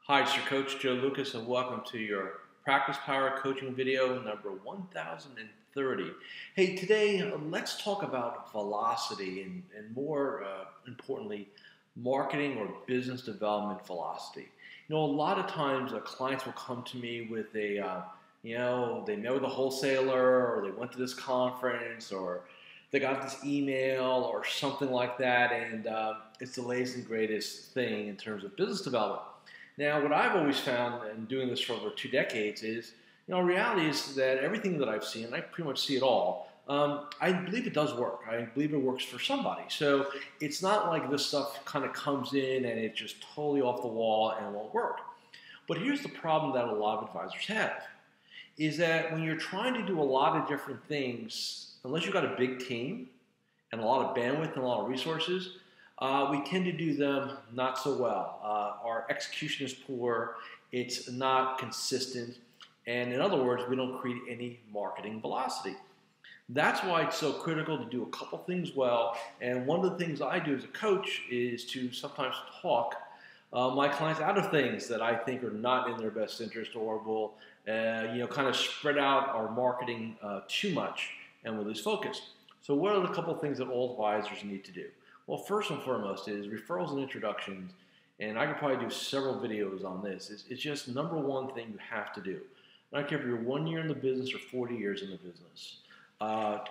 Hi, it's your coach Joe Lucas, and welcome to your Practice Power Coaching video number 1030. Hey, today let's talk about velocity and more importantly, marketing or business development velocity. You know, a lot of times clients will come to me with they met with a wholesaler, or they went to this conference, or they got this email or something like that, and it's the latest and greatest thing in terms of business development. Now, what I've always found in doing this for over 2 decades is, reality is that everything that I've seen, and I pretty much see it all, I believe it does work. I believe it works for somebody. So it's not like this stuff kind of comes in and it's just totally off the wall and won't work. But here's the problem that a lot of advisors have, is that when you're trying to do a lot of different things, unless you've got a big team and a lot of bandwidth and a lot of resources, we tend to do them not so well. Our execution is poor, it's not consistent, and in other words, we don't create any marketing velocity. That's why it's so critical to do a couple things well, and one of the things I do as a coach is to sometimes talk my clients out of things that I think are not in their best interest, or will kind of spread out our marketing too much and we'll lose focus. So what are the couple things that all advisors need to do? Well, first and foremost is referrals and introductions, and I could probably do several videos on this. It's just number one thing you have to do. I don't care if you're 1 year in the business or 40 years in the business.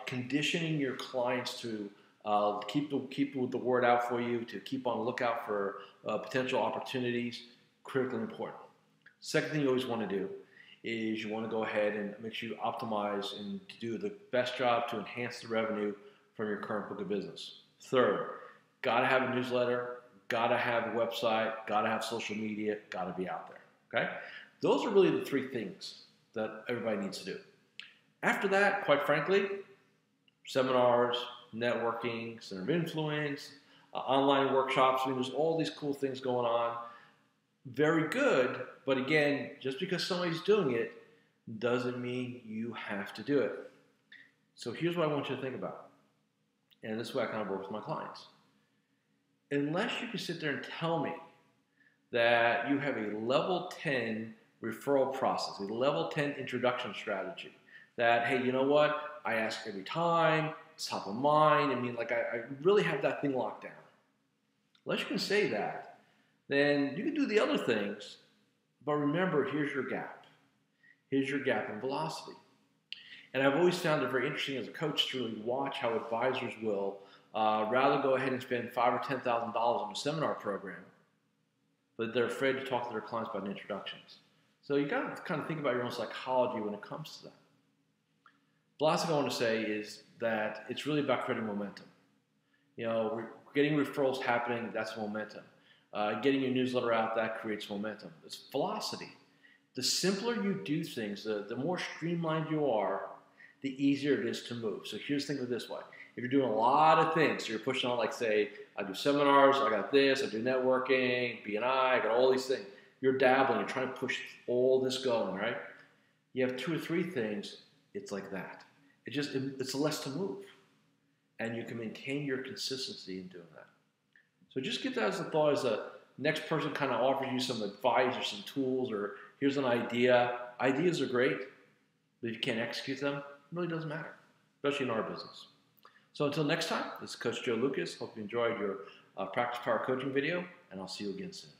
Conditioning your clients to keep the word out for you, to keep on the lookout for potential opportunities, critically important. Second thing you always want to do is you want to go ahead and make sure you optimize and do the best job to enhance the revenue from your current book of business. Third, got to have a newsletter, got to have a website, got to have social media, got to be out there, okay? Those are really the 3 things that everybody needs to do. After that, quite frankly, seminars, networking, center of influence, online workshops, there's all these cool things going on. Very good, but again, just because somebody's doing it doesn't mean you have to do it. So here's what I want you to think about, and this is way I kind of work with my clients. Unless you can sit there and tell me that you have a level 10 referral process, a level 10 introduction strategy, that, hey, you know what, I ask every time, it's top of mind, I really have that thing locked down. Unless you can say that, then you can do the other things, but remember, here's your gap. Here's your gap in velocity. And I've always found it very interesting as a coach to really watch how advisors will rather go ahead and spend $5,000 or $10,000 on a seminar program, but they're afraid to talk to their clients about introductions. So you got to kind of think about your own psychology when it comes to that. The last thing I want to say is that it's really about creating momentum. Getting referrals happening, that's momentum. Getting your newsletter out, that creates momentum. It's velocity. The simpler you do things, the more streamlined you are, the easier it is to move. So here's the thing of this way. If you're doing a lot of things, so you're pushing on, like, say, I do seminars, I got this, I do networking, B&I, I got all these things. You're dabbling, you're trying to push all this going, right? You have 2 or 3 things, it's like that. It's less to move. And you can maintain your consistency in doing that. So just give that as a thought, as the next person kind of offers you some advice or some tools, or here's an idea. Ideas are great, but if you can't execute them, it really doesn't matter, especially in our business. So until next time, this is Coach Joe Lucas. Hope you enjoyed your Practice Power Coaching video, and I'll see you again soon.